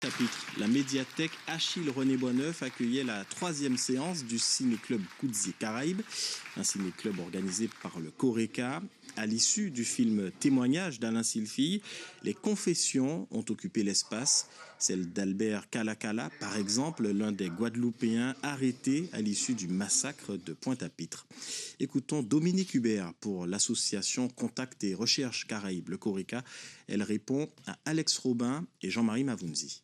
Chapitre. La médiathèque Achille-René Boisneuf accueillait la 3e séance du Ciné-Club Coudes et Caraïbes, un ciné-club organisé par le Coreca. À l'issue du film Témoignage d'Alain Silfille, les confessions ont occupé l'espace. Celle d'Albert Kalakala, par exemple, l'un des Guadeloupéens arrêtés à l'issue du massacre de Pointe-à-Pitre. Écoutons Dominique Hubert pour l'association Contact et Recherche Caraïbes, le Coreca. Elle répond à Alex Robin et Jean-Marie Mavounzi.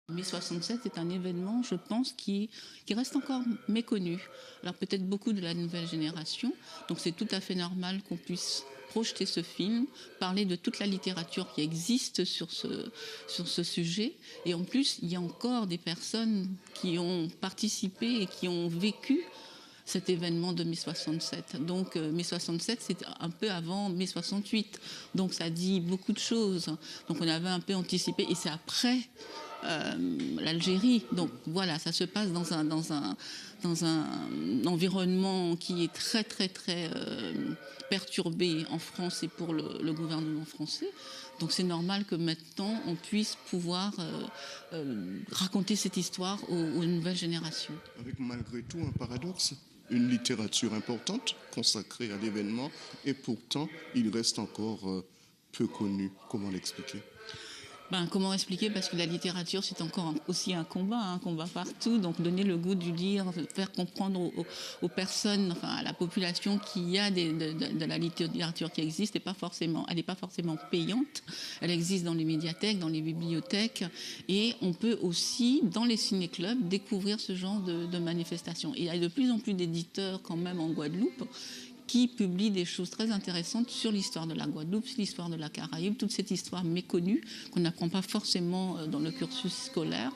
Mai 67 est un événement, je pense, qui reste encore méconnu. Alors peut-être beaucoup de la nouvelle génération, donc c'est tout à fait normal qu'on puisse projeter ce film, parler de toute la littérature qui existe sur ce sujet. Et en plus, il y a encore des personnes qui ont participé et qui ont vécu cet événement de mai 67. Donc mai 67, c'est un peu avant mai 68. Donc ça dit beaucoup de choses. Donc on avait un peu anticipé, et c'est après l'Algérie. Donc voilà, ça se passe dans un environnement qui est très perturbé en France et pour le gouvernement français. Donc c'est normal que maintenant on puisse pouvoir raconter cette histoire aux nouvelles générations. Avec malgré tout un paradoxe, une littérature importante consacrée à l'événement, et pourtant il reste encore peu connu. Comment l'expliquer ? Comment expliquer ? Parce que la littérature, c'est encore aussi un combat partout. Donc donner le goût du lire, faire comprendre aux personnes, enfin à la population, qu'il y a de la littérature qui existe, elle n'est pas forcément payante. Elle existe dans les médiathèques, dans les bibliothèques, et on peut aussi, dans les ciné-clubs, découvrir ce genre de manifestations. Et il y a de plus en plus d'éditeurs quand même en Guadeloupe qui publie des choses très intéressantes sur l'histoire de la Guadeloupe, sur l'histoire de la Caraïbe, toute cette histoire méconnue qu'on n'apprend pas forcément dans le cursus scolaire.